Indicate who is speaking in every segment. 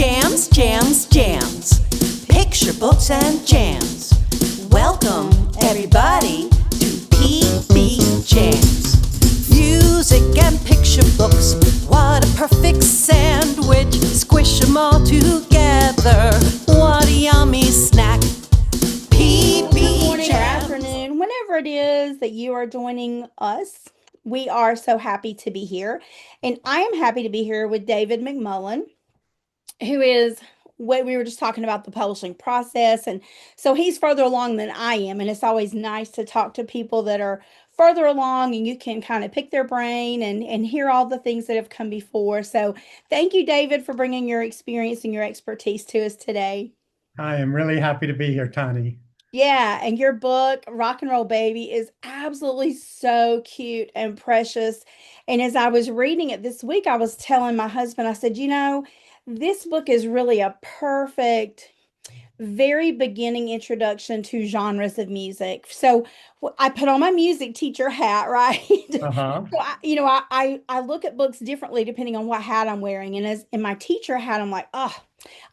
Speaker 1: Jams, jams, jams. Picture books and jams. Welcome, everybody, to PBJamz. Music and picture books. What a perfect sandwich. Squish them all together. What a yummy snack.
Speaker 2: Good morning or
Speaker 1: PBJamz.
Speaker 2: afternoon, whenever it is that you are joining us. We are so happy to be here. And I am happy to be here with David McMullin, who is what we were just talking about the publishing process. And so he's further along than I am. And it's always nice to talk to people that are further along and you can kind of pick their brain and hear all the things that have come before. So thank you, David, for bringing your experience and your expertise to us today.
Speaker 3: I am really happy to be here, Tani.
Speaker 2: Yeah, and your book, Rock and Roll Baby, is absolutely so cute and precious. And as I was reading it this week, I was telling my husband, I said, this book is really a perfect, very beginning introduction to genres of music. So I put on my music teacher hat, right?
Speaker 3: Uh-huh.
Speaker 2: So I look at books differently depending on what hat I'm wearing. And as in my teacher hat, I'm like, oh,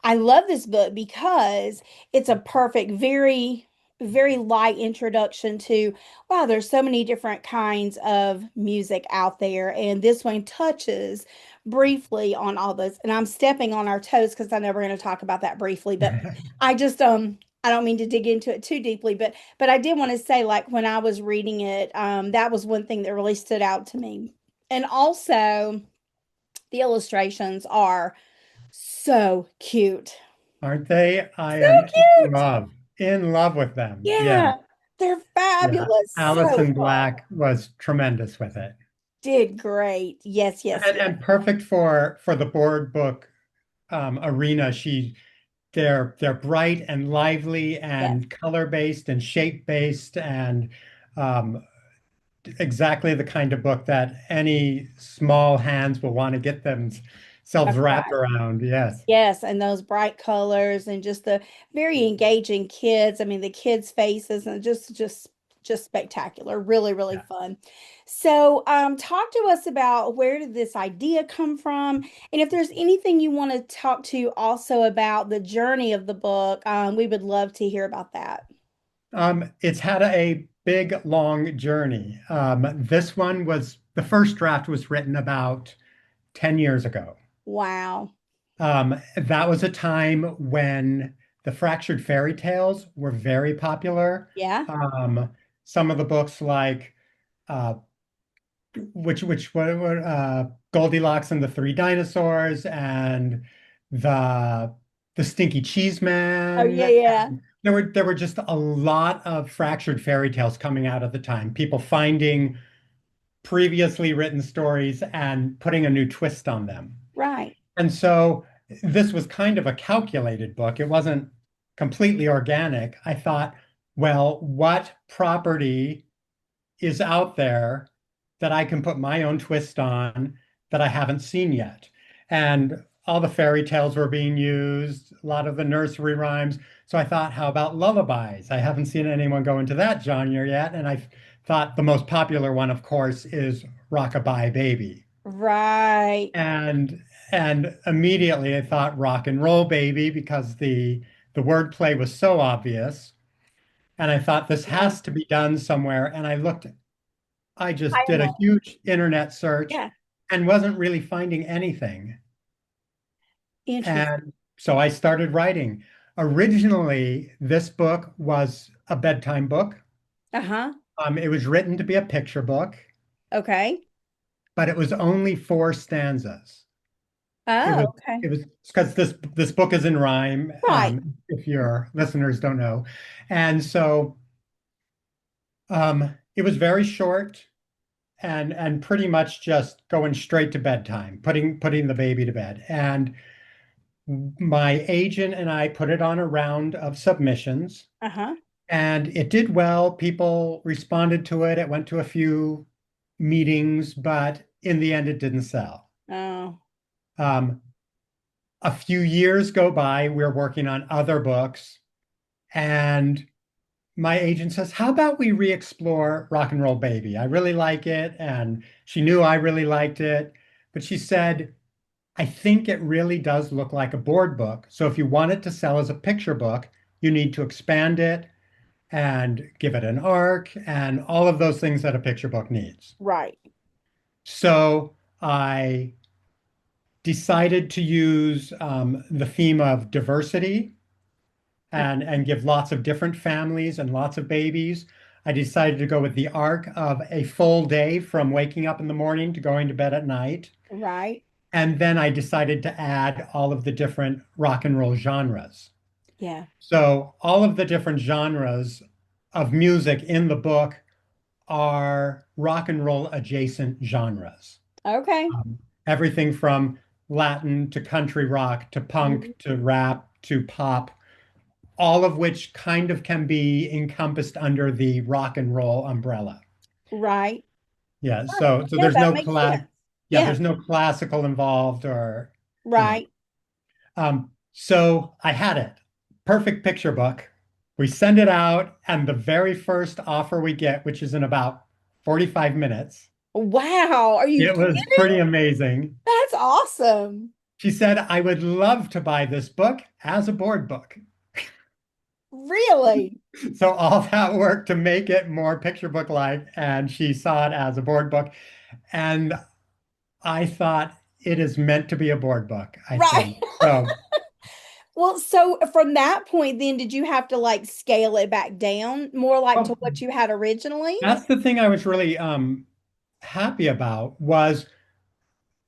Speaker 2: I love this book because it's a perfect, very, very light introduction to, wow, there's so many different kinds of music out there. And this one touches briefly on all those. And I'm stepping on our toes because I know we're going to talk about that briefly, but I just I don't mean to dig into it too deeply, but I did want to say, like, when I was reading it, that was one thing that really stood out to me. And also the illustrations are so cute.
Speaker 3: Aren't they? I
Speaker 2: So
Speaker 3: am
Speaker 2: cute.
Speaker 3: in love with them.
Speaker 2: Yeah, they're
Speaker 3: Yeah.
Speaker 2: fabulous. So
Speaker 3: Alison
Speaker 2: fun.
Speaker 3: Black was tremendous with it.
Speaker 2: Did great. Yes, yes,
Speaker 3: And,
Speaker 2: yes.
Speaker 3: and perfect for the board book arena. They're bright and lively
Speaker 2: Yes.
Speaker 3: and color-based and shape-based and um, exactly the kind of book that any small hands will want to get themselves
Speaker 2: That's
Speaker 3: wrapped
Speaker 2: right.
Speaker 3: around. Yes.
Speaker 2: Yes, and those bright colors and just the very engaging kids. I mean, the kids' faces and just spectacular. Really, really
Speaker 3: Yeah.
Speaker 2: fun. So, talk to us about where did this idea come from, and if there's anything you want to talk to also about the journey of the book, we would love to hear about that.
Speaker 3: It's had a big, long journey. This one the first draft was written about 10 years ago.
Speaker 2: Wow.
Speaker 3: That was a time when the fractured fairy tales were very popular.
Speaker 2: Yeah.
Speaker 3: Some of the books like uh, which were Goldilocks and the Three Dinosaurs and the the Stinky Cheese
Speaker 2: Oh, yeah,
Speaker 3: Man.
Speaker 2: yeah.
Speaker 3: There were just a lot of fractured fairy tales coming out at the time. People finding previously written stories and putting a new twist on them.
Speaker 2: Right.
Speaker 3: And so this was kind of a calculated book. It wasn't completely organic. I thought, well, what property is out there that I can put my own twist on that I haven't seen yet? And all the fairy tales were being used, a lot of the nursery rhymes. So I thought, how about lullabies? I haven't seen anyone go into that genre yet. And I thought the most popular one, of course, is Rockabye Baby.
Speaker 2: Right.
Speaker 3: And immediately I thought rock and roll baby because the wordplay was so obvious. And I thought this
Speaker 2: Yeah.
Speaker 3: has to be done somewhere. And I
Speaker 2: I
Speaker 3: just did a
Speaker 2: know.
Speaker 3: huge internet search
Speaker 2: Yeah.
Speaker 3: and wasn't really finding anything.
Speaker 2: Interesting.
Speaker 3: And so I started writing. Originally, this book was a bedtime book.
Speaker 2: Uh-huh.
Speaker 3: It was written to be a picture book,
Speaker 2: Okay.
Speaker 3: but it was only four stanzas. It was
Speaker 2: Oh, okay.
Speaker 3: it was because this book is in rhyme,
Speaker 2: Right.
Speaker 3: if your listeners don't know. And so it was very short and pretty much just going straight to bedtime, putting the baby to bed. And my agent and I put it on a round of submissions,
Speaker 2: Uh-huh.
Speaker 3: and it did well. People responded to it. It went to a few meetings, but in the end, it didn't sell.
Speaker 2: Oh,
Speaker 3: Um, a few years go by, we're working on other books, and my agent says, how about we re-explore Rock and Roll Baby? I really like it. And she knew I really liked it. But she said, I think it really does look like a board book. So if you want it to sell as a picture book, you need to expand it and give it an arc and all of those things that a picture book needs.
Speaker 2: Right.
Speaker 3: So I decided to use the theme of diversity and give lots of different families and lots of babies. I decided to go with the arc of a full day from waking up in the morning to going to bed at night.
Speaker 2: Right.
Speaker 3: And then I decided to add all of the different rock and roll genres.
Speaker 2: Yeah.
Speaker 3: So all of the different genres of music in the book are rock and roll adjacent genres.
Speaker 2: Okay.
Speaker 3: Everything from Latin to country rock to
Speaker 2: Mhm.
Speaker 3: punk to rap to pop, all of which kind of can be encompassed under the rock and roll umbrella.
Speaker 2: Right.
Speaker 3: Yeah, so
Speaker 2: Yeah,
Speaker 3: there's
Speaker 2: that
Speaker 3: no
Speaker 2: makes sense. Yeah.
Speaker 3: there's no classical involved or you know.
Speaker 2: Right.
Speaker 3: So I had it. Perfect picture book. We send it out, and the very first offer we get, which is in about 45 minutes,
Speaker 2: Wow. Are you
Speaker 3: it was
Speaker 2: kidding?
Speaker 3: pretty amazing.
Speaker 2: That's awesome.
Speaker 3: She said, I would love to buy this book as a board book.
Speaker 2: Really?
Speaker 3: So all that work to make it more picture book like, and she saw it as a board book. And I thought it is meant to be a board book, I
Speaker 2: Right.
Speaker 3: think. So
Speaker 2: Well, so from that point, then did you have to like scale it back down more like to
Speaker 3: well,
Speaker 2: what you had originally?
Speaker 3: that's the thing I was really happy about was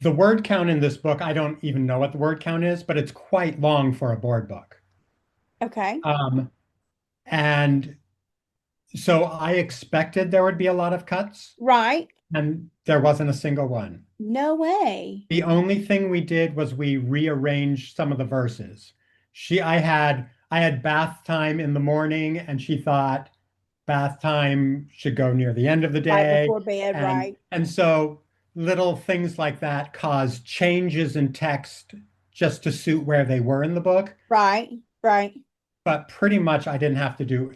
Speaker 3: the word count in this book. I don't even know what the word count is, but it's quite long for a board book.
Speaker 2: Okay.
Speaker 3: Um, and so I expected there would be a lot of cuts,
Speaker 2: Right.
Speaker 3: and there wasn't a single one.
Speaker 2: No way.
Speaker 3: The only thing we did was we rearranged some of the verses. I had bath time in the morning, and she thought bath time should go near the end of the
Speaker 2: Right
Speaker 3: day.
Speaker 2: before bed,
Speaker 3: And
Speaker 2: right.
Speaker 3: and so little things like that caused changes in text just to suit where they were in the book.
Speaker 2: Right. Right.
Speaker 3: But pretty much I didn't have to do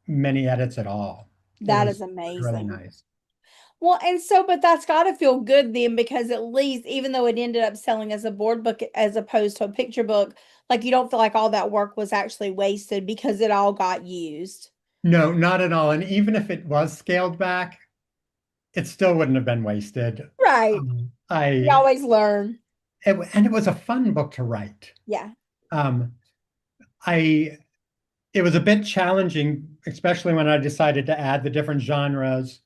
Speaker 3: many edits at all. It
Speaker 2: That is
Speaker 3: was really
Speaker 2: amazing.
Speaker 3: nice.
Speaker 2: Well, and so, but that's got to feel good then because at least, even though it ended up selling as a board book as opposed to a picture book, like you don't feel like all that work was actually wasted because it all got used.
Speaker 3: No, not at all. And even if it was scaled back, it still wouldn't have been wasted.
Speaker 2: Right. You
Speaker 3: I
Speaker 2: always learn.
Speaker 3: and it was a fun book to write.
Speaker 2: Yeah.
Speaker 3: Um, I it was a bit challenging, especially when I decided to add the different genres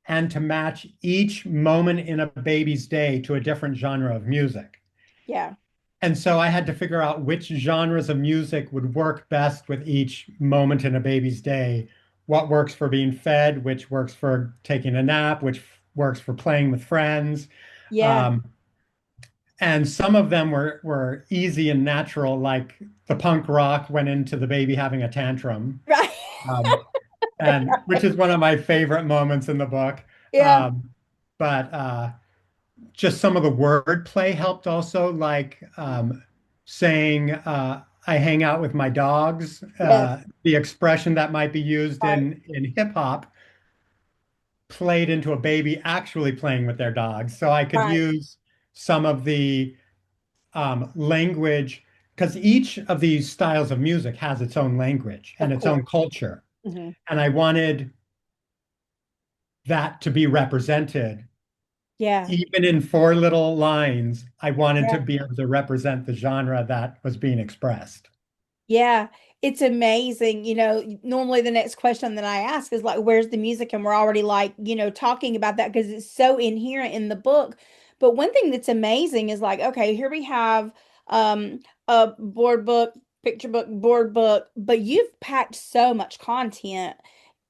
Speaker 3: and to match each moment in a baby's day to a different genre of music.
Speaker 2: Yeah.
Speaker 3: And so I had to figure out which genres of music would work best with each moment in a baby's day. What works for being fed, which works for taking a nap, which works for playing with friends.
Speaker 2: Yeah.
Speaker 3: Um, and some of them were easy and natural, like the punk rock went into the baby having a tantrum,
Speaker 2: Right.
Speaker 3: um, and which is one of my favorite moments in the book.
Speaker 2: Yeah.
Speaker 3: Um, but just some of the wordplay helped also, like saying I hang out with my dogs.
Speaker 2: Yes.
Speaker 3: The expression that might be used
Speaker 2: Right.
Speaker 3: in hip hop played into a baby actually playing with their dogs. So I could
Speaker 2: Right.
Speaker 3: use some of the language because each of these styles of music has its own language and
Speaker 2: Of
Speaker 3: its own
Speaker 2: course.
Speaker 3: culture.
Speaker 2: Hmm.
Speaker 3: And I wanted that to be represented.
Speaker 2: Yeah.
Speaker 3: Even in four little lines, I wanted to
Speaker 2: Yeah.
Speaker 3: be able to represent the genre that was being expressed.
Speaker 2: Yeah. It's amazing. Normally the next question that I ask is like, where's the music? And we're already like, talking about that because it's so inherent in the book. But one thing that's amazing is like, okay, here we have um a board book, picture book, board book, but you've packed so much content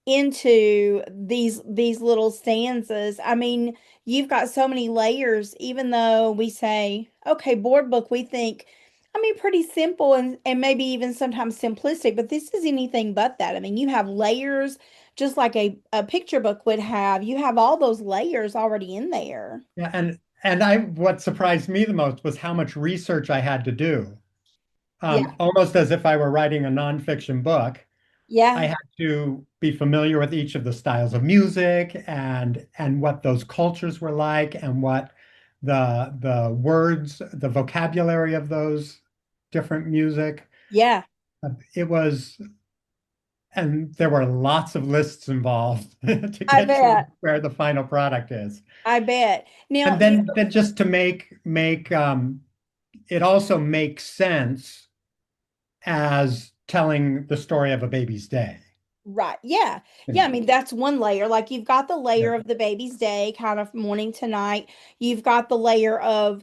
Speaker 2: into these little stanzas. I mean, you've got so many layers, even though we say, okay, board book, we think, I mean, pretty simple and maybe even sometimes simplistic, but this is anything but that. I mean, you have layers just like a picture book would have. You have all those layers already in there.
Speaker 3: Yeah, and I what surprised me the most was how much research I had to do.
Speaker 2: Yeah.
Speaker 3: Almost as if I were writing a nonfiction book. I
Speaker 2: Yeah.
Speaker 3: had to be familiar with each of the styles of music and what those cultures were like and what the words, the vocabulary of those different music.
Speaker 2: Yeah,
Speaker 3: It was, and there were lots of lists involved to
Speaker 2: I
Speaker 3: get to
Speaker 2: bet.
Speaker 3: where the final product is.
Speaker 2: I bet. Now,
Speaker 3: And then just to make it also makes sense as telling the story of a baby's day.
Speaker 2: right. Yeah.
Speaker 3: You
Speaker 2: Yeah. I
Speaker 3: know.
Speaker 2: mean, that's one layer. Like you've got the
Speaker 3: Yeah.
Speaker 2: layer of the baby's day, kind of morning to night. You've got the layer of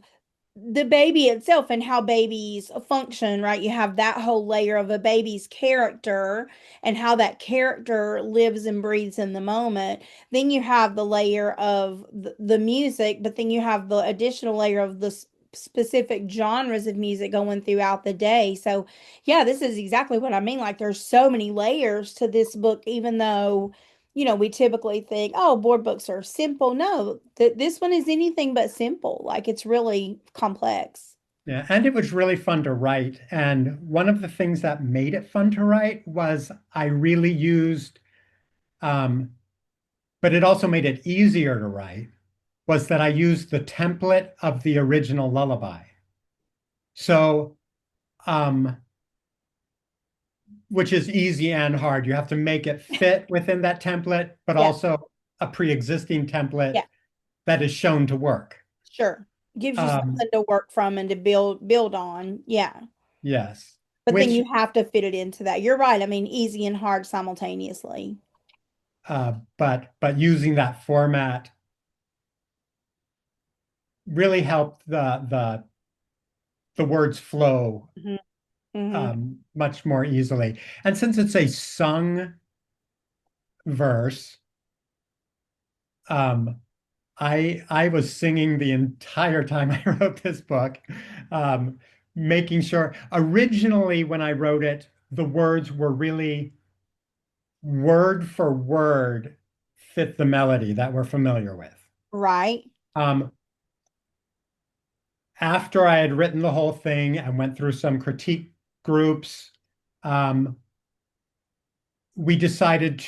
Speaker 2: the baby itself and how babies function, right? You have that whole layer of a baby's character and how that character lives and breathes in the moment. Then you have the layer of the music, but then you have the additional layer of the specific genres of music going throughout the day. So, yeah, this is exactly what I mean. Like, there's so many layers to this book, even though we typically think, oh, board books are simple. No, this one is anything but simple. Like it's really complex.
Speaker 3: Yeah, and it was really fun to write. And one of the things that made it fun to write was I really used, um, but it also made it easier to write, was that I used the template of the original lullaby. So, um, which is easy and hard. You have to make it fit within that template, but
Speaker 2: Yeah,
Speaker 3: also a pre-existing template
Speaker 2: yeah,
Speaker 3: that is shown to work.
Speaker 2: sure. Gives you
Speaker 3: Um,
Speaker 2: something to work from and to build on. Yeah.
Speaker 3: yes,
Speaker 2: But then
Speaker 3: which
Speaker 2: you have to fit it into that. You're right. I mean, easy and hard simultaneously.
Speaker 3: but using that format really helped the words flow
Speaker 2: Hmm. Hmm.
Speaker 3: much more easily. And since it's a sung verse, um, I was singing the entire time I wrote this book, um, making sure. Originally, when I wrote it, the words were really word for word fit the melody that we're familiar with.
Speaker 2: Right.
Speaker 3: Um, After I had written the whole thing and went through some critique groups, um, we decided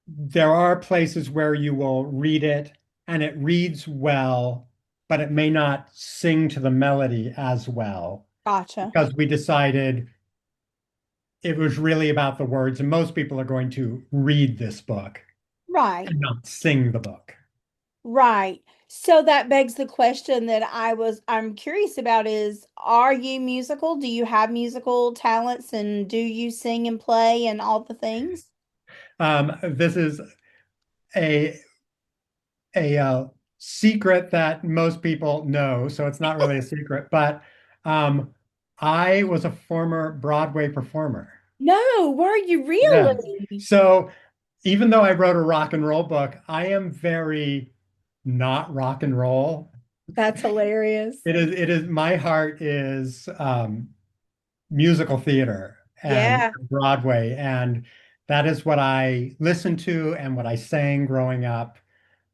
Speaker 3: there are places where you will read it and it reads well, but it may not sing to the melody as well
Speaker 2: Gotcha.
Speaker 3: because we decided it was really about the words, and most people are going to read this book
Speaker 2: Right.
Speaker 3: and not sing the book.
Speaker 2: Right. So that begs the question that I'm curious about is, are you musical? Do you have musical talents and do you sing and play and all the things?
Speaker 3: This is a a secret that most people know, so it's not really a secret, but um, I was a former Broadway performer.
Speaker 2: No, were you
Speaker 3: Yes.
Speaker 2: really?
Speaker 3: So even though I wrote a rock and roll book, I am very not rock and roll.
Speaker 2: That's hilarious.
Speaker 3: It is my heart is musical theater and
Speaker 2: Yeah,
Speaker 3: Broadway, and that is what I listened to and what I sang growing up.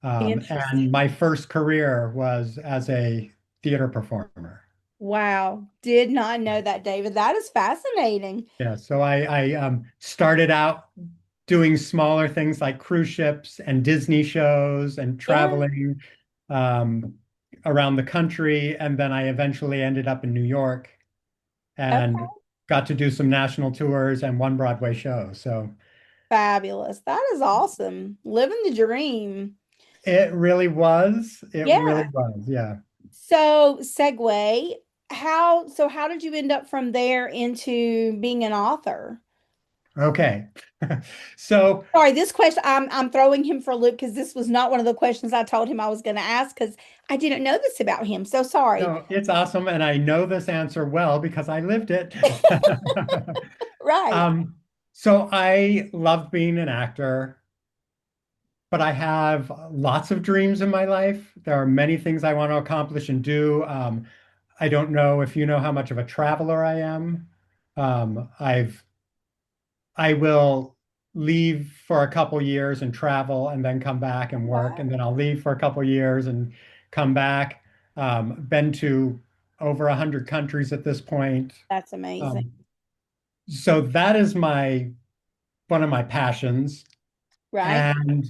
Speaker 3: And
Speaker 2: interesting.
Speaker 3: my first career was as a theater performer.
Speaker 2: Wow. Did not know that, David. That is fascinating.
Speaker 3: Yeah, so I started out doing smaller things like cruise ships and Disney shows and
Speaker 2: Yeah.
Speaker 3: traveling um, around the country, and then I eventually ended up in New York
Speaker 2: Okay.
Speaker 3: and got to do some national tours and one Broadway show. So
Speaker 2: Fabulous. That is awesome. Living the dream.
Speaker 3: it really was. It really
Speaker 2: Yeah.
Speaker 3: was. Yeah.
Speaker 2: So, segue, how did you end up from there into being an author?
Speaker 3: Okay. So
Speaker 2: Sorry, this question I'm throwing him for a loop because this was not one of the questions I told him I was going to ask because I didn't know this about him. So sorry.
Speaker 3: no, it's awesome, and I know this answer well because I lived it.
Speaker 2: Right.
Speaker 3: Um, so I love being an actor, but I have lots of dreams in my life. There are many things I want to accomplish and do. I don't know if you know how much of a traveler I am. I will leave for a couple years and travel and then come back and work, and
Speaker 2: Wow.
Speaker 3: then I'll leave for a couple years and come back. Been to over 100 countries at this point.
Speaker 2: That's amazing.
Speaker 3: Um, so that is my one of my passions.
Speaker 2: Right.
Speaker 3: And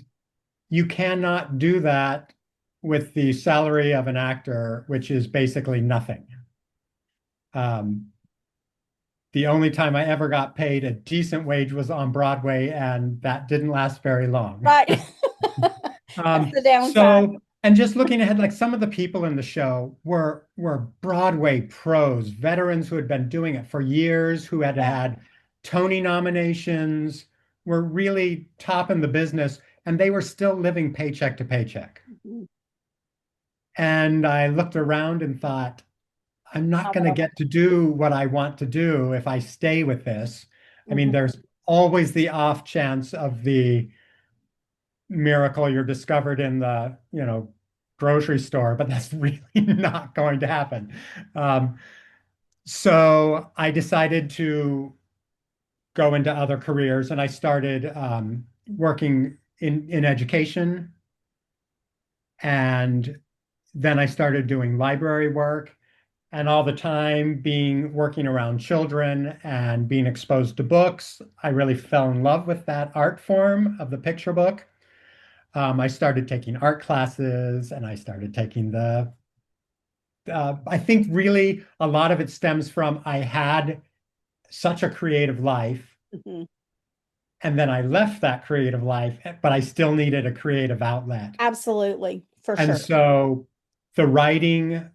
Speaker 3: you cannot do that with the salary of an actor, which is basically nothing. The only time I ever got paid a decent wage was on Broadway, and that didn't last very long.
Speaker 2: Right. That's the downside.
Speaker 3: And just looking ahead, like some of the people in the show were Broadway pros, veterans who had been doing it for years, who had
Speaker 2: Yeah.
Speaker 3: had Tony nominations, were really top in the business, and they were still living paycheck to paycheck.
Speaker 2: Mhm.
Speaker 3: And I looked around and thought, I'm not going to get to do what I want to do if I stay with this. I mean,
Speaker 2: Mhm.
Speaker 3: there's always the off chance of the miracle you're discovered in the, grocery store, but that's really not going to happen. So I decided to go into other careers, and I started working in education, and then I started doing library work, and all the time being working around children and being exposed to books. I really fell in love with that art form of the picture book. I started taking art classes, and I started taking I think really a lot of it stems from I had such a creative life,
Speaker 2: Mhm.
Speaker 3: and then I left that creative life, but I still needed a creative outlet.
Speaker 2: Absolutely, for
Speaker 3: And
Speaker 2: sure.
Speaker 3: so the writing,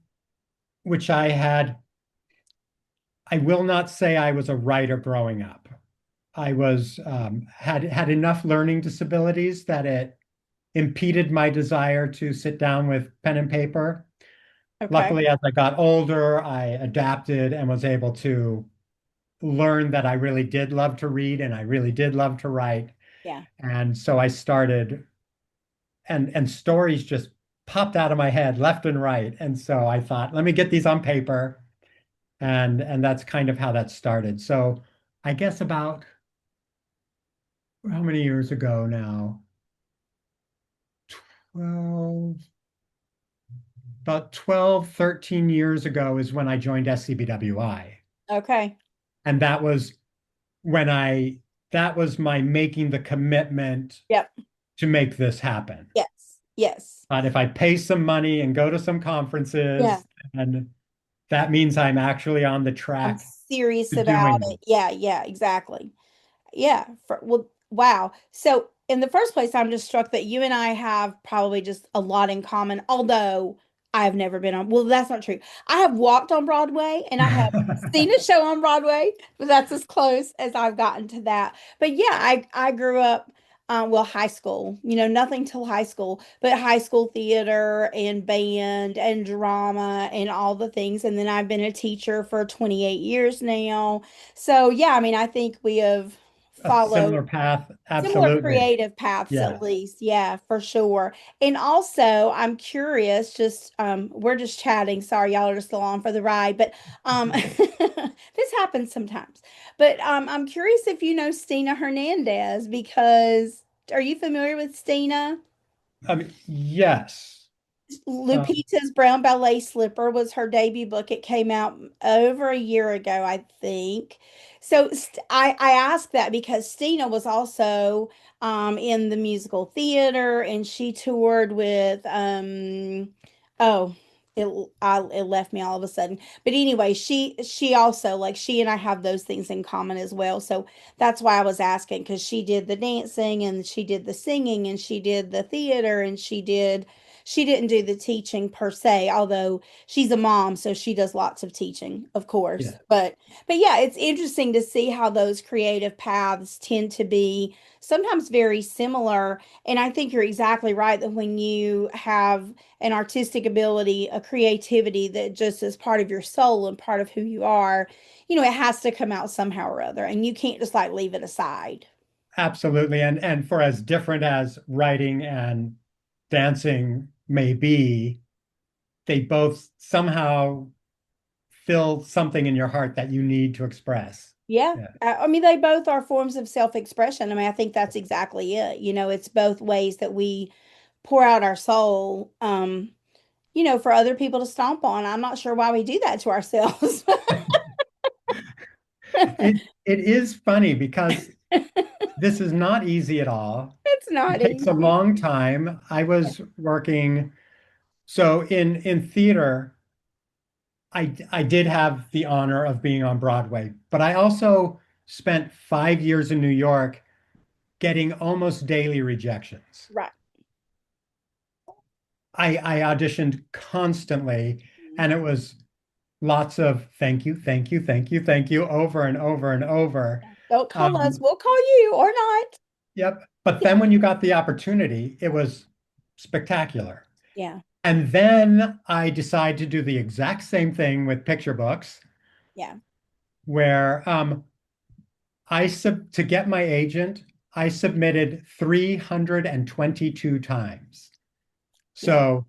Speaker 3: which I will not say I was a writer growing up. I was had enough learning disabilities that it impeded my desire to sit down with pen and paper.
Speaker 2: Okay.
Speaker 3: Luckily, as I got older, I adapted and was able to learn that I really did love to read and I really did love to write.
Speaker 2: Yeah.
Speaker 3: And so I started, and stories just popped out of my head left and right. And so I thought, let me get these on paper. And that's kind of how that started. So I guess about how many years ago now? 12, about 12, 13 years ago is when I joined SCBWI.
Speaker 2: Okay.
Speaker 3: And that was when that was my making the commitment
Speaker 2: Yep.
Speaker 3: to make this happen.
Speaker 2: Yes. Yes.
Speaker 3: But if I pay some money and go to some
Speaker 2: Yeah.
Speaker 3: conferences, and that means I'm actually on the
Speaker 2: I'm
Speaker 3: track
Speaker 2: serious
Speaker 3: to
Speaker 2: about
Speaker 3: doing
Speaker 2: it.
Speaker 3: this.
Speaker 2: Yeah. Yeah. Exactly. Yeah. Well, wow. So, in the first place, I'm just struck that you and I have probably just a lot in common, although I have never been on, well, that's not true. I have walked on Broadway and I have seen a show on Broadway, but that's as close as I've gotten to that. But yeah, I grew up, well, high school, nothing till high school, but high school theater and band and drama and all the things. And then I've been a teacher for 28 years now. So yeah, I mean, I think we have
Speaker 3: A
Speaker 2: followed
Speaker 3: similar path,
Speaker 2: similar
Speaker 3: absolutely.
Speaker 2: creative paths at
Speaker 3: Yes.
Speaker 2: least. Yeah, for sure. And also, I'm curious, just we're just chatting. Sorry, y'all are just along for the ride, but this happens sometimes. But I'm curious if you know Stina Hernandez because are you familiar with Stina?
Speaker 3: Yes. Um,
Speaker 2: Lupita's Brown Ballet Slipper was her debut book. It came out over a year ago, I think. So I asked that because Stina was also in the musical theater and she toured with oh it it left me all of a sudden. But anyway, she also like she and I have those things in common as well. So that's why I was asking because she did the dancing and she did the singing and she did the theater and she didn't do the teaching per se, although she's a mom, so she does lots of teaching, of course.
Speaker 3: yeah,
Speaker 2: But yeah, it's interesting to see how those creative paths tend to be sometimes very similar. And I think you're exactly right that when you have an artistic ability, a creativity that just is part of your soul and part of who you are, it has to come out somehow or other, and you can't just like leave it aside.
Speaker 3: absolutely. And for as different as writing and dancing may be, they both somehow fill something in your heart that you need to express.
Speaker 2: Yeah.
Speaker 3: Yeah,
Speaker 2: I mean, they both are forms of self-expression. I mean, I think that's exactly it. It's both ways that we pour out our soul, for other people to stomp on. I'm not sure why we do that to ourselves.
Speaker 3: it is funny because this is not easy at all.
Speaker 2: It's
Speaker 3: It
Speaker 2: not
Speaker 3: takes a
Speaker 2: easy.
Speaker 3: long time. I
Speaker 2: Yeah.
Speaker 3: was working So in theater, I did have the honor of being on Broadway, but I also spent 5 years in New York getting almost daily rejections.
Speaker 2: Right.
Speaker 3: I auditioned constantly, and it was lots of thank you, thank you, thank you, thank you over and over and over.
Speaker 2: Don't call us,
Speaker 3: Um,
Speaker 2: we'll call you or not.
Speaker 3: yep. But then when you got the opportunity, it was spectacular.
Speaker 2: Yeah.
Speaker 3: And then I decided to do the exact same thing with picture books,
Speaker 2: Yeah.
Speaker 3: where to get my agent, I submitted 322 times.
Speaker 2: Yeah.
Speaker 3: So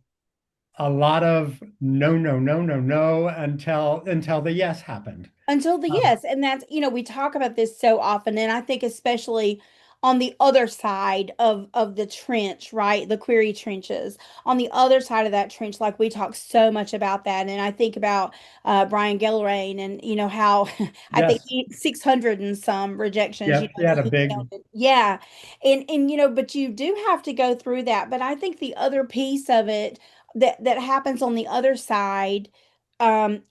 Speaker 3: a lot of no, no, no, no, no until the yes happened.
Speaker 2: Until the
Speaker 3: Um,
Speaker 2: yes, and that's, we talk about this so often, and I think especially on the other side of the trench, right? The query trenches. On the other side of that trench, like we talk so much about that. And I think about Brian Gilrain and how I think
Speaker 3: yes,
Speaker 2: he 600 and some rejections,
Speaker 3: yep, he
Speaker 2: that
Speaker 3: had a
Speaker 2: he
Speaker 3: big,
Speaker 2: counted. Yeah. And but you do have to go through that. But I think the other piece of it that happens on the other side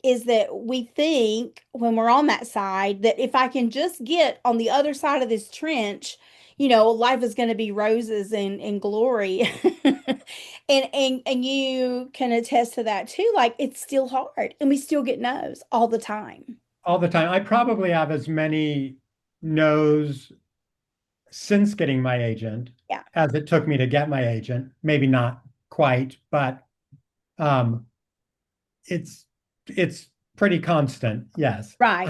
Speaker 2: is that we think when we're on that side that if I can just get on the other side of this trench, life is going to be roses and glory. And you can attest to that too. Like it's still hard and we still get no's all the time.
Speaker 3: all the time. I probably have as many no's since getting my agent
Speaker 2: Yeah.
Speaker 3: as it took me to get my agent. Maybe not quite, but um, it's it's pretty constant. Yes.
Speaker 2: Right.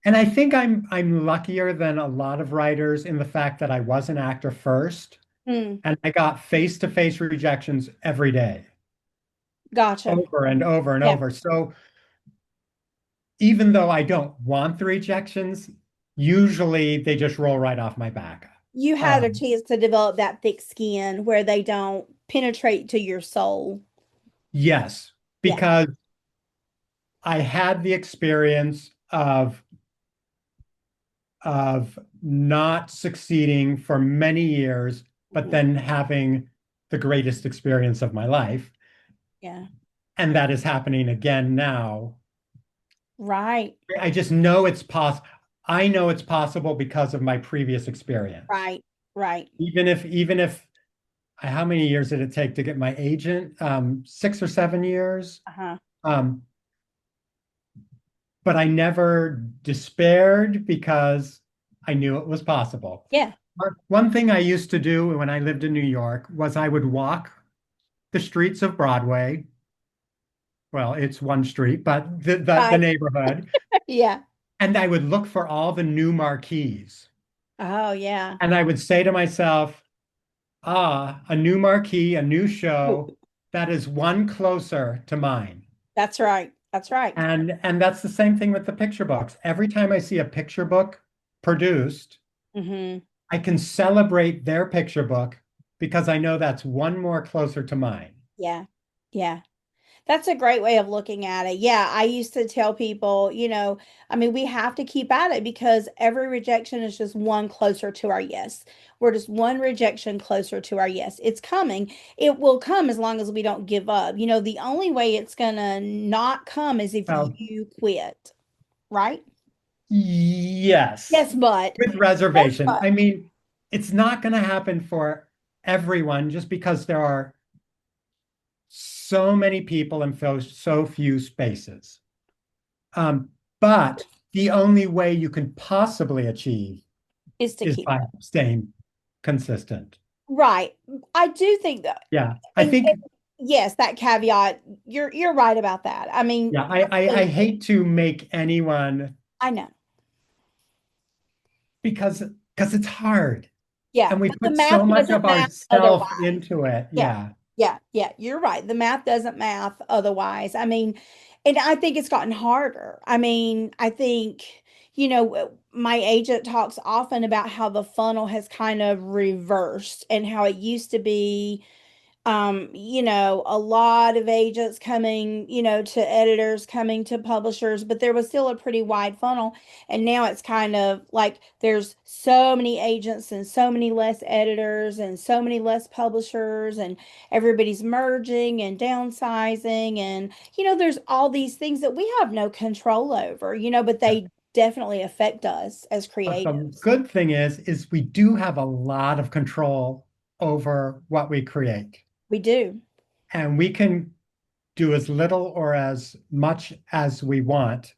Speaker 3: And I think I'm luckier than a lot of writers in the fact that I was an actor first
Speaker 2: Mm,
Speaker 3: and I got face-to-face rejections every day,
Speaker 2: gotcha.
Speaker 3: over and over and
Speaker 2: Yeah.
Speaker 3: over. So even though I don't want the rejections, usually they just roll right off my back.
Speaker 2: You had a
Speaker 3: Um,
Speaker 2: chance to develop that thick skin where they don't penetrate to your soul.
Speaker 3: yes,
Speaker 2: Yeah.
Speaker 3: because I had the experience of not succeeding for many years, but
Speaker 2: Mhm.
Speaker 3: then having the greatest experience of my life.
Speaker 2: Yeah.
Speaker 3: And that is happening again now.
Speaker 2: Right.
Speaker 3: I just know it's possible. I know it's possible because of my previous experience.
Speaker 2: Right. Right.
Speaker 3: Even if how many years did it take to get my agent? 6 or 7 years.
Speaker 2: Uh-huh.
Speaker 3: Um, but I never despaired because I knew it was possible.
Speaker 2: Yeah.
Speaker 3: One thing I used to do when I lived in New York was I would walk the streets of Broadway. Well, it's one street, but the
Speaker 2: Right.
Speaker 3: neighborhood,
Speaker 2: Yeah.
Speaker 3: and I would look for all the new marquees.
Speaker 2: Oh, yeah.
Speaker 3: And I would say to myself, ah, a new marquee, a new show, that is one closer to mine.
Speaker 2: That's right. That's right.
Speaker 3: And that's the same thing with the picture books. Every time I see a picture book produced,
Speaker 2: Hmm.
Speaker 3: I can celebrate their picture book because I know that's one more closer to mine.
Speaker 2: Yeah. Yeah. That's a great way of looking at it. Yeah, I used to tell people, I mean, we have to keep at it because every rejection is just one closer to our yes. We're just one rejection closer to our yes. It's coming. It will come as long as we don't give up. The only way it's gonna not come is if
Speaker 3: Well,
Speaker 2: you quit, right?
Speaker 3: yes,
Speaker 2: Yes, but.
Speaker 3: with
Speaker 2: Yes,
Speaker 3: reservation.
Speaker 2: but.
Speaker 3: I mean, it's not going to happen for everyone just because there are so many people and so few spaces. Um, but the only way you can possibly achieve
Speaker 2: Is to
Speaker 3: is
Speaker 2: keep
Speaker 3: by
Speaker 2: up.
Speaker 3: staying consistent.
Speaker 2: Right. I do think that.
Speaker 3: Yeah, I
Speaker 2: And
Speaker 3: think,
Speaker 2: yes, that caveat, you're right about that. I mean,
Speaker 3: yeah, I hate to make anyone
Speaker 2: I know.
Speaker 3: because it's hard
Speaker 2: Yeah,
Speaker 3: and we
Speaker 2: but the
Speaker 3: put
Speaker 2: math
Speaker 3: so much
Speaker 2: doesn't
Speaker 3: of
Speaker 2: math
Speaker 3: ourself
Speaker 2: otherwise.
Speaker 3: into it.
Speaker 2: Yeah.
Speaker 3: Yeah.
Speaker 2: Yeah, yeah, you're right. The math doesn't math otherwise. I mean, and I think it's gotten harder. I mean, I think, my agent talks often about how the funnel has kind of reversed and how it used to be A lot of agents coming, to editors, coming to publishers, but there was still a pretty wide funnel. And now it's kind of like there's so many agents and so many less editors and so many less publishers, and everybody's merging and downsizing. And, there's all these things that we have no control over, but they definitely affect us as
Speaker 3: But the
Speaker 2: creatives.
Speaker 3: good thing is we do have a lot of control over what we create.
Speaker 2: We do.
Speaker 3: And we can do as little or as much as we want.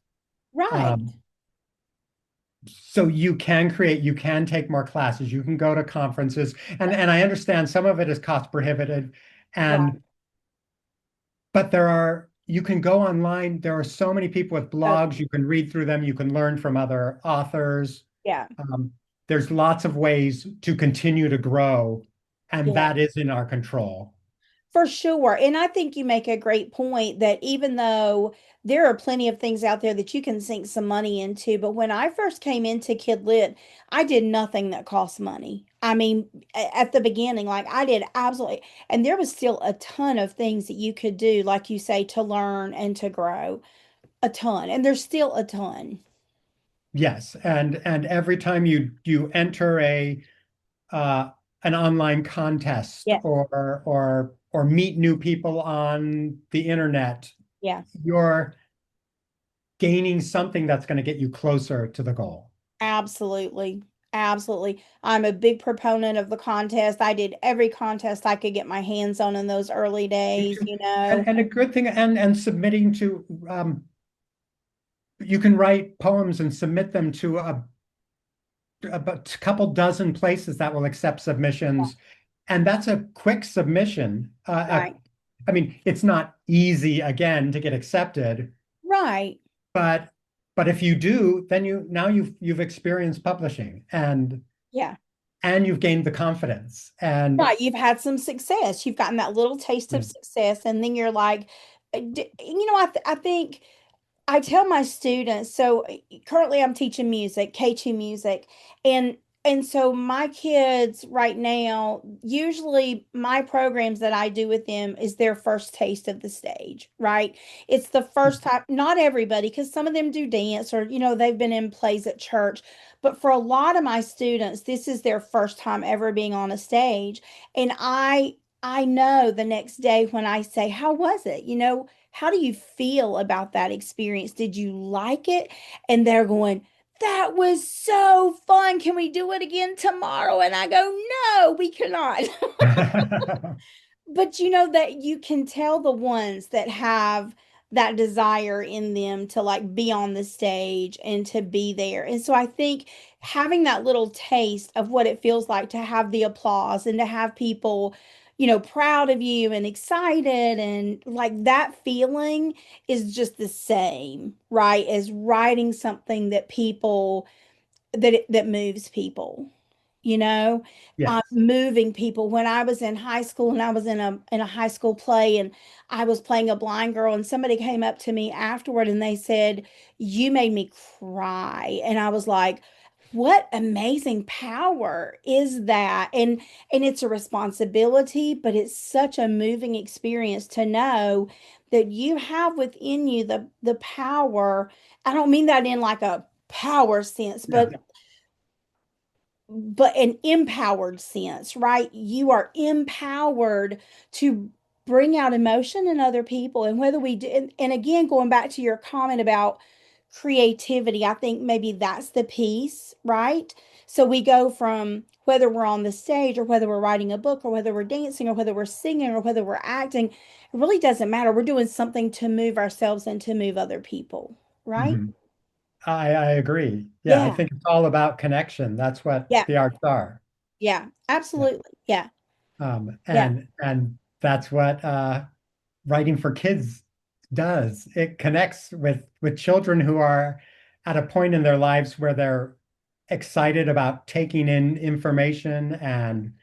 Speaker 2: Right.
Speaker 3: Um, so you can create, you can take more classes, you can go to conferences, and I understand some of it is cost prohibitive,
Speaker 2: Right.
Speaker 3: and but you can go online. There are so many people with
Speaker 2: Oh,
Speaker 3: blogs. You can read through them. You can learn from other authors.
Speaker 2: yeah.
Speaker 3: Um, there's lots of ways to continue to grow, and
Speaker 2: Yeah.
Speaker 3: that is in our control.
Speaker 2: For sure. And I think you make a great point that even though there are plenty of things out there that you can sink some money into, but when I first came into Kid Lit, I did nothing that cost money. I mean, at the beginning, like I did absolutely, and there was still a ton of things that you could do, like you say, to learn and to grow a ton. And there's still a ton.
Speaker 3: Yes, and every time you enter a an online contest
Speaker 2: Yeah.
Speaker 3: or meet new people on the internet,
Speaker 2: Yeah.
Speaker 3: you're gaining something that's going to get you closer to the goal.
Speaker 2: Absolutely. Absolutely. I'm a big proponent of the contest. I did every contest I could get my hands on in those early days,
Speaker 3: And a good thing, and submitting to you can write poems and submit them to a couple dozen places that will accept submissions, and that's a quick submission.
Speaker 2: Right.
Speaker 3: I mean, it's not easy again to get accepted,
Speaker 2: Right.
Speaker 3: but if you do, then you've experienced publishing
Speaker 2: Yeah.
Speaker 3: and you've gained the confidence and
Speaker 2: Right. You've had some success. You've gotten that little taste of success. And then you're like, I think I tell my students, so currently I'm teaching music, K2 music, and so my kids right now, usually my programs that I do with them is their first taste of the stage, right? It's the first time, not everybody, because some of them do dance or, they've been in plays at church, but for a lot of my students, this is their first time ever being on a stage. And I know the next day when I say, "How was it?" How do you feel about that experience? Did you like it? And they're going, "That was so fun. Can we do it again tomorrow?" And I go, "No, we cannot." But that you can tell the ones that have that desire in them to like be on the stage and to be there. And so I think having that little taste of what it feels like to have the applause and to have people, proud of you and excited and like that feeling is just the same, right? As writing something that people that moves people, you know,
Speaker 3: yes.
Speaker 2: moving people. When I was in high school and I was in a high school play and I was playing a blind girl and somebody came up to me afterward and they said, "You made me cry." And I was like, what amazing power is that? And it's a responsibility, but it's such a moving experience to know that you have within you the power. I don't mean that in like a power sense,
Speaker 3: Yeah.
Speaker 2: but an empowered sense, right? You are empowered to bring out emotion in other people. And whether we do, and again, going back to your comment about creativity, I think maybe that's the piece, right? So we go from whether we're on the stage or whether we're writing a book or whether we're dancing or whether we're singing or whether we're acting, it really doesn't matter. We're doing something to move ourselves and to move other people, right?
Speaker 3: Mhm. I agree. Yeah, I
Speaker 2: Yeah.
Speaker 3: think it's all about connection. That's what
Speaker 2: Yeah.
Speaker 3: the arts are.
Speaker 2: Yeah.
Speaker 3: Yeah.
Speaker 2: Absolutely. Yeah. Yeah.
Speaker 3: And that's what writing for kids does. It connects with children who are at a point in their lives where they're excited about taking in information and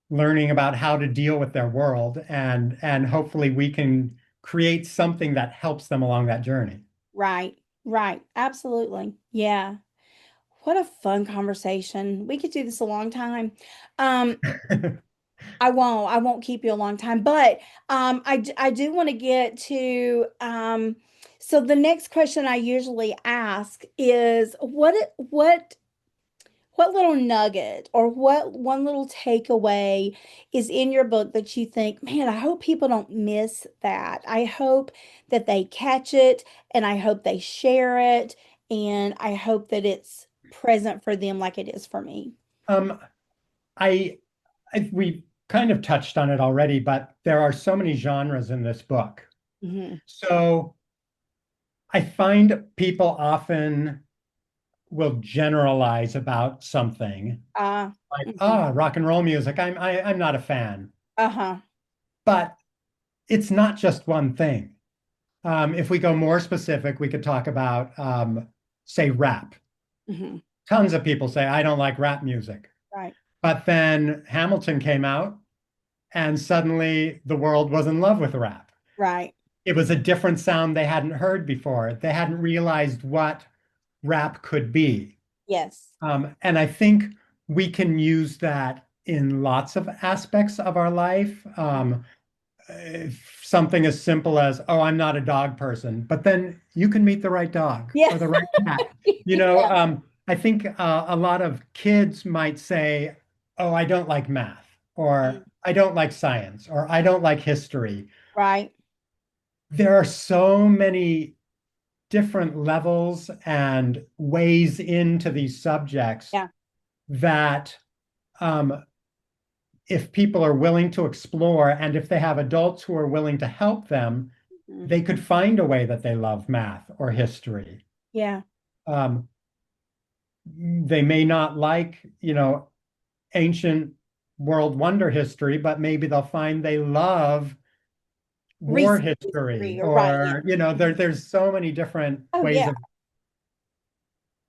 Speaker 3: learning about how to deal with their world, and hopefully we can create something that helps them along that journey.
Speaker 2: Right, right. Absolutely. Yeah. What a fun conversation. We could do this a long time. Um, I won't keep you a long time, but I do want to get to so the next question I usually ask is what little nugget or what one little takeaway is in your book that you think, man, I hope people don't miss that. I hope that they catch it and I hope they share it and I hope that it's present for them like it is for me.
Speaker 3: Um, I, we kind of touched on it already, but there are so many genres in this book.
Speaker 2: Hmm.
Speaker 3: So I find people often will generalize about something like,
Speaker 2: Mhm.
Speaker 3: rock and roll music. I'm not a fan,
Speaker 2: Uh-huh.
Speaker 3: but it's not just one thing. If we go more specific, we could talk about, say, rap.
Speaker 2: Hmm.
Speaker 3: Tons of people say, I don't like rap music.
Speaker 2: Right.
Speaker 3: But then Hamilton came out, and suddenly the world was in love with rap.
Speaker 2: Right.
Speaker 3: It was a different sound they hadn't heard before. They hadn't realized what rap could be.
Speaker 2: Yes.
Speaker 3: And I think we can use that in lots of aspects of our life. Something as simple as, oh, I'm not a dog person, but then you can meet the right dog
Speaker 2: Yeah.
Speaker 3: or the right cat.
Speaker 2: Yeah.
Speaker 3: I think a lot of kids might say, oh, I don't like math,
Speaker 2: Mm.
Speaker 3: or I don't like science, or I don't like history.
Speaker 2: Right.
Speaker 3: There are so many different levels and ways into these subjects
Speaker 2: Yeah.
Speaker 3: that um, if people are willing to explore and if they have adults who are willing to help them,
Speaker 2: Mhm.
Speaker 3: they could find a way that they love math or history.
Speaker 2: Yeah.
Speaker 3: Um, they may not like, ancient world wonder history, but maybe they'll find they love war
Speaker 2: Recent
Speaker 3: history,
Speaker 2: history, or right. Yeah.
Speaker 3: or there's so many different
Speaker 2: Oh
Speaker 3: ways
Speaker 2: yeah.
Speaker 3: of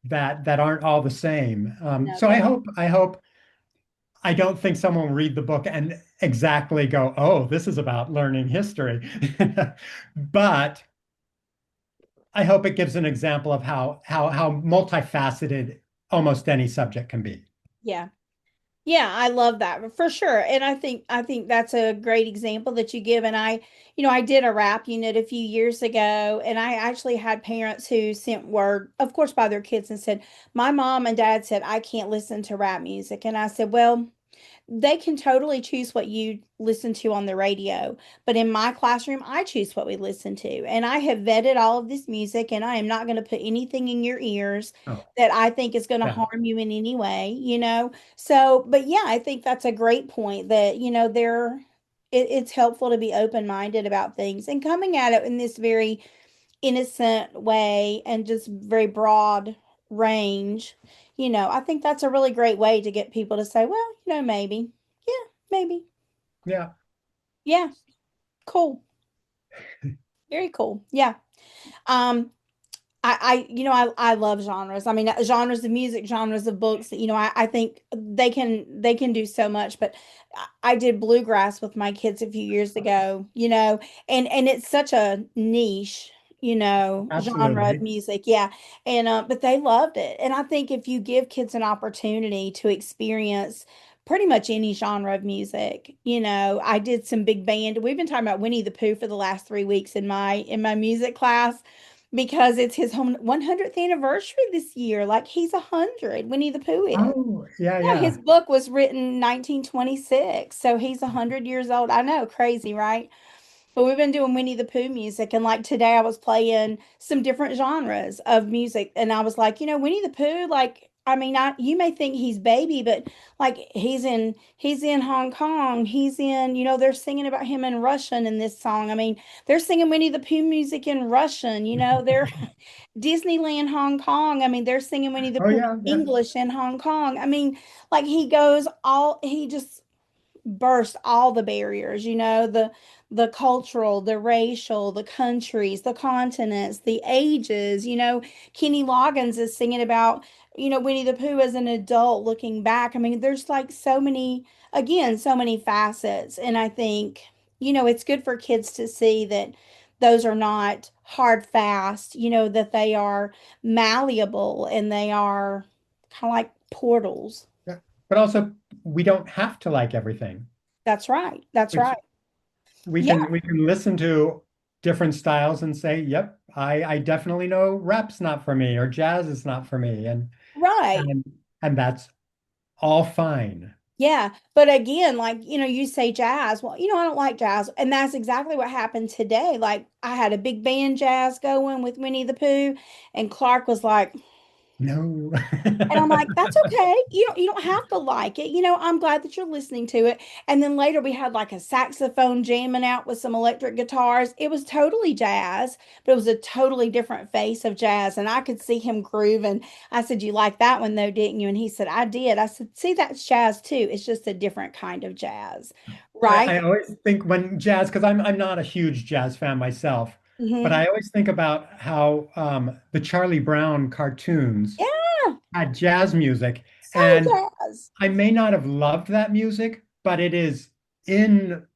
Speaker 3: that aren't all the same.
Speaker 2: No,
Speaker 3: So
Speaker 2: they
Speaker 3: I hope I don't think someone will read the book and exactly go, oh, this is about learning history. But I hope it gives an example of how multifaceted almost any subject can be.
Speaker 2: yeah. Yeah, I love that for sure. And I think that's a great example that you give. And I did a rap unit a few years ago, and I actually had parents who sent word, of course, by their kids and said, my mom and dad said I can't listen to rap music. And I said, well, they can totally choose what you listen to on the radio. But in my classroom, I choose what we listen to. And I have vetted all of this music, and I am not going to put anything in your ears
Speaker 3: Oh,
Speaker 2: that I think is going to
Speaker 3: yeah.
Speaker 2: harm you in any way. So, but yeah, I think that's a great point that, it's helpful to be open-minded about things and coming at it in this very innocent way and just very broad range. I think that's a really great way to get people to say, well, maybe. Yeah, maybe.
Speaker 3: Yeah.
Speaker 2: Yeah, cool. Very cool. Yeah. Um, I love genres. I mean, genres of music, genres of books. I think they can do so much. But I did bluegrass with my kids a few years ago. And it's such a niche, genre of
Speaker 3: Absolutely.
Speaker 2: music. Yeah, and but they loved it. And I think if you give kids an opportunity to experience pretty much any genre of music, I did some big band. We've been talking about Winnie the Pooh for the last 3 weeks in my music class because it's his home 100th anniversary this year. Like he's 100, Winnie the Pooh is.
Speaker 3: Oh, yeah,
Speaker 2: Yeah, his
Speaker 3: yeah.
Speaker 2: book was written 1926, so he's 100 years old. I know, crazy, right? But we've been doing Winnie the Pooh music, and like today I was playing some different genres of music, and I was like, Winnie the Pooh, like, I mean, you may think he's baby, but like he's in Hong Kong. He's in, they're singing about him in Russian in this song. I mean, they're singing Winnie the Pooh music in Russian, they're Disneyland Hong Kong. I mean, they're singing Winnie the
Speaker 3: Oh,
Speaker 2: Pooh
Speaker 3: yeah, yeah.
Speaker 2: English in Hong Kong. I mean, like he just burst all the barriers, the cultural, the racial, the countries, the continents, the ages. Kenny Loggins is singing about, Winnie the Pooh as an adult looking back. I mean, there's like so many, again, so many facets. And I think, it's good for kids to see that those are not hard fast, that they are malleable and they are kind of like portals.
Speaker 3: Yeah. But also, we don't have to like everything.
Speaker 2: That's right. That's
Speaker 3: which
Speaker 2: right.
Speaker 3: we
Speaker 2: Yeah,
Speaker 3: can listen to different styles and say, yep, I definitely know rap's not for me or jazz is not for me.
Speaker 2: right.
Speaker 3: And and that's all fine.
Speaker 2: Yeah. But again, like, you say jazz. Well, I don't like jazz. And that's exactly what happened today. Like, I had a big band jazz going with Winnie the Pooh, and Clark was like,
Speaker 3: No.
Speaker 2: and I'm like, that's okay. You don't have to like it. I'm glad that you're listening to it. And then later we had like a saxophone jamming out with some electric guitars. It was totally jazz, but it was a totally different face of jazz. And I could see him groove. And I said, "You like that one though, didn't you?" And he said, "I did." I said, "See, that's jazz too. It's just a different kind of jazz." Right?
Speaker 3: I always think when jazz, because I'm not a huge jazz fan myself, but
Speaker 2: Hmm.
Speaker 3: I always think about how the Charlie Brown cartoons
Speaker 2: Yeah.
Speaker 3: had jazz music.
Speaker 2: So
Speaker 3: And
Speaker 2: jazz.
Speaker 3: I may not have loved that music, but it is in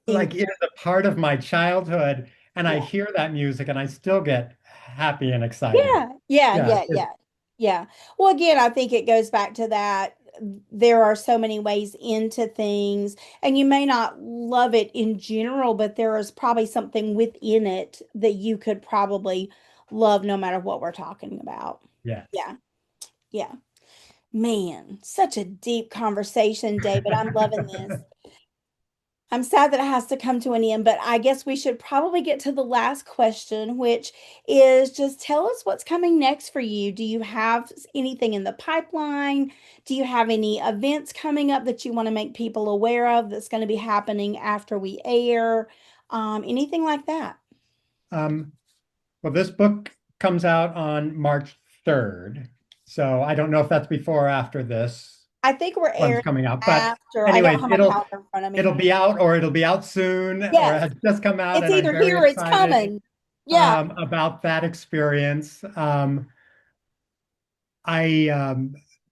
Speaker 2: In,
Speaker 3: like it is a part of my childhood. And I
Speaker 2: yeah.
Speaker 3: hear that music and I still get happy and excited.
Speaker 2: Yeah, yeah,
Speaker 3: Yeah.
Speaker 2: yeah, yeah, yeah. Well, again, I think it goes back to that. There are so many ways into things, and you may not love it in general, but there is probably something within it that you could probably love no matter what we're talking about.
Speaker 3: Yes.
Speaker 2: Yeah, yeah. Man, such a deep conversation, David. I'm loving this. I'm sad that it has to come to an end, but I guess we should probably get to the last question, which is just tell us what's coming next for you. Do you have anything in the pipeline? Do you have any events coming up that you want to make people aware of that's going to be happening after we air? Anything like that?
Speaker 3: Um, well, this book comes out on March 3rd. So I don't know if that's before or after this
Speaker 2: I think we're
Speaker 3: one's
Speaker 2: airing
Speaker 3: coming out. But
Speaker 2: after. I don't
Speaker 3: anyways,
Speaker 2: have my calendar in front of me.
Speaker 3: it'll be out or it'll be out soon or it
Speaker 2: Yes,
Speaker 3: has just come out
Speaker 2: it's
Speaker 3: and I'm
Speaker 2: either
Speaker 3: very
Speaker 2: here or it's
Speaker 3: excited
Speaker 2: coming. Yeah.
Speaker 3: about that experience. I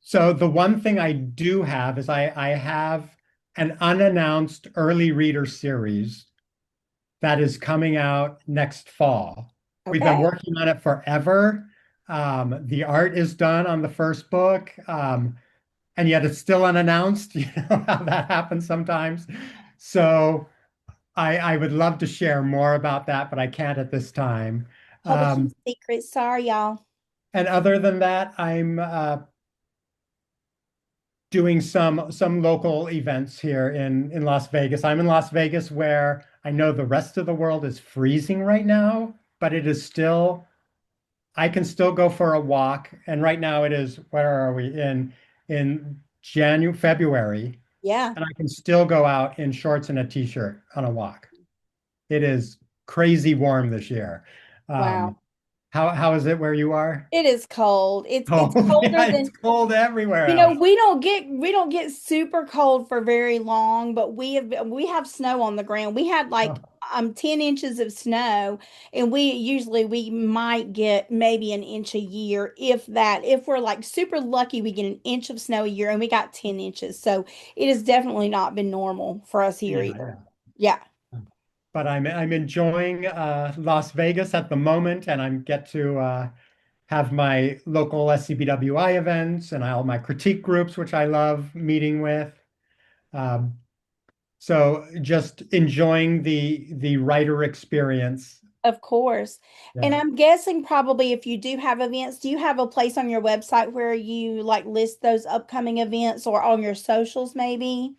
Speaker 3: so the one thing I do have is I have an unannounced early reader series that is coming out next fall. We've been
Speaker 2: Okay.
Speaker 3: working on it forever. The art is done on the first book, and yet it's still unannounced. You know how that happens sometimes. So I would love to share more about that, but I can't at this time.
Speaker 2: Publishing
Speaker 3: Um,
Speaker 2: secrets. Sorry, y'all.
Speaker 3: and other than that, I'm doing some local events here in Las Vegas. I'm in Las Vegas where I know the rest of the world is freezing right now, but it is still I can still go for a walk. And right now it is, where are we? In January, February,
Speaker 2: Yeah.
Speaker 3: and I can still go out in shorts and a t-shirt on a walk. It is crazy warm this year. Um,
Speaker 2: Wow.
Speaker 3: how is it where you are?
Speaker 2: It is cold. It's
Speaker 3: Oh,
Speaker 2: colder
Speaker 3: yeah, it's
Speaker 2: than,
Speaker 3: cold everywhere else.
Speaker 2: we don't get super cold for very long, but we have snow on the ground. We had like
Speaker 3: Oh,
Speaker 2: 10 inches of snow, and we might get maybe an inch a year, if that. If we're like super lucky, we get an inch of snow a year, and we got 10 inches. So it has definitely not been normal for us here
Speaker 3: yeah,
Speaker 2: either.
Speaker 3: yeah.
Speaker 2: Yeah.
Speaker 3: But I'm enjoying Las Vegas at the moment, and I get to have my local SCBWI events and all my critique groups, which I love meeting with. Um, so just enjoying the writer experience.
Speaker 2: Of course. And
Speaker 3: Yeah.
Speaker 2: I'm guessing probably if you do have events, do you have a place on your website where you like list those upcoming events, or on your socials maybe?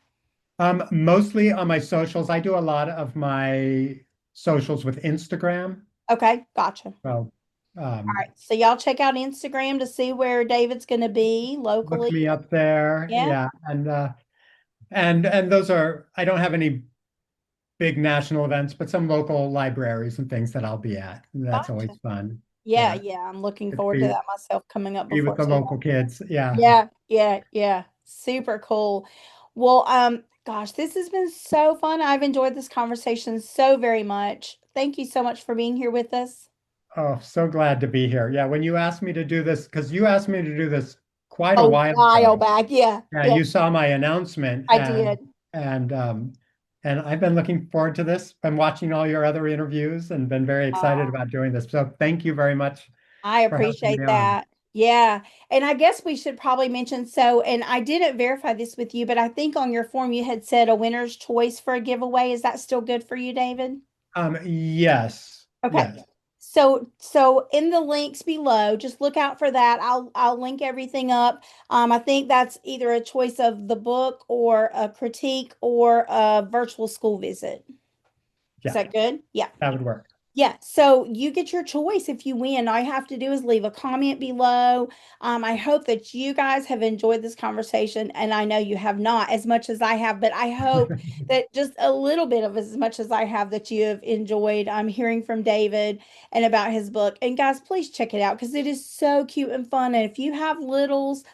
Speaker 3: Mostly on my socials. I do a lot of my socials with Instagram.
Speaker 2: Okay, gotcha.
Speaker 3: So
Speaker 2: All
Speaker 3: um,
Speaker 2: right. So y'all check out Instagram to see where David's going to be
Speaker 3: look
Speaker 2: locally.
Speaker 3: me up there.
Speaker 2: Yeah,
Speaker 3: Yeah. And those are I don't have any big national events, but some local libraries and things that I'll be at. That's always
Speaker 2: gotcha.
Speaker 3: fun.
Speaker 2: Yeah,
Speaker 3: Yeah.
Speaker 2: yeah. I'm looking
Speaker 3: Get to
Speaker 2: forward to that myself coming up
Speaker 3: be with
Speaker 2: before
Speaker 3: the
Speaker 2: too
Speaker 3: local
Speaker 2: long.
Speaker 3: kids. Yeah.
Speaker 2: Yeah, yeah, yeah. Super cool. Well, gosh, this has been so fun. I've enjoyed this conversation so very much. Thank you so much for being here with us.
Speaker 3: Oh, so glad to be here. Yeah, when you asked me to do this, because you asked me to do this quite a
Speaker 2: A
Speaker 3: while
Speaker 2: while
Speaker 3: ago.
Speaker 2: back. Yeah,
Speaker 3: Yeah,
Speaker 2: yeah,
Speaker 3: you saw my announcement
Speaker 2: I did.
Speaker 3: and and I've been looking forward to this. Been watching all your other interviews and been very excited
Speaker 2: Oh,
Speaker 3: about doing this. So thank you very much
Speaker 2: I
Speaker 3: for helping
Speaker 2: appreciate
Speaker 3: me on.
Speaker 2: that. Yeah. And I guess we should probably mention so, and I didn't verify this with you, but I think on your form you had said a winner's choice for a giveaway. Is that still good for you, David?
Speaker 3: Yes,
Speaker 2: Okay.
Speaker 3: yes.
Speaker 2: So in the links below, just look out for that. I'll link everything up. I think that's either a choice of the book or a critique or a virtual school visit. Is
Speaker 3: Yeah,
Speaker 2: that good? Yeah.
Speaker 3: that would work.
Speaker 2: Yeah, so you get your choice if you win. All you have to do is leave a comment below. I hope that you guys have enjoyed this conversation, and I know you have not as much as I have, but I hope that just a little bit of as much as I have that you have enjoyed hearing from David and about his book. And guys, please check it out because it is so cute and fun. And if you have littles,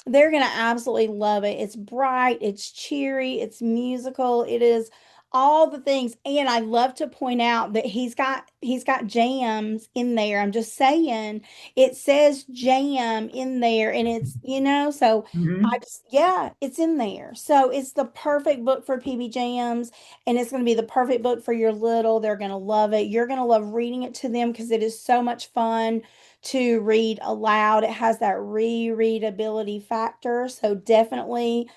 Speaker 2: they're going to absolutely love it. It's bright, it's cheery, it's musical, it is all the things. And I love to point out that he's got jams in there. I'm just saying it says jam in there and it's, so I
Speaker 3: Mhm.
Speaker 2: just yeah, it's in there. So it's the perfect book for PB Jams and it's going to be the perfect book for your little. They're going to love it. You're going to love reading it to them because it is so much fun to read aloud. It has that rereadability factor. So definitely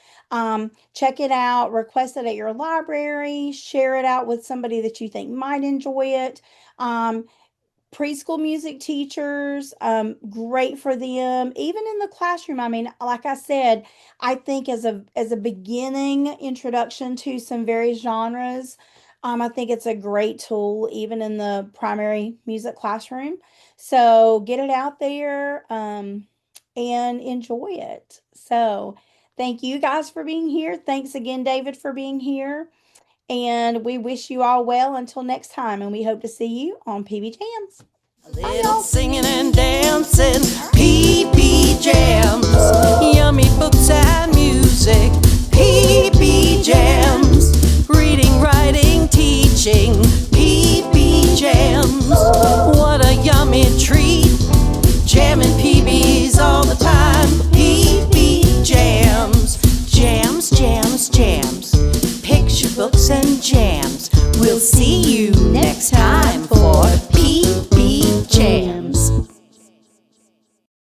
Speaker 2: check it out, request it at your library, share it out with somebody that you think might enjoy it. Um, Preschool music teachers, great for them even in the classroom. I mean, like I said, I think as a beginning introduction to some various genres, I think it's a great tool even in the primary music classroom. So get it out there, and enjoy it. So thank you guys for being here. Thanks again, David, for being here, and we wish you all well until next time, and we hope to see you on PB Jams.
Speaker 1: A
Speaker 2: Bye,
Speaker 1: little
Speaker 2: y'all.
Speaker 1: singing and dancing.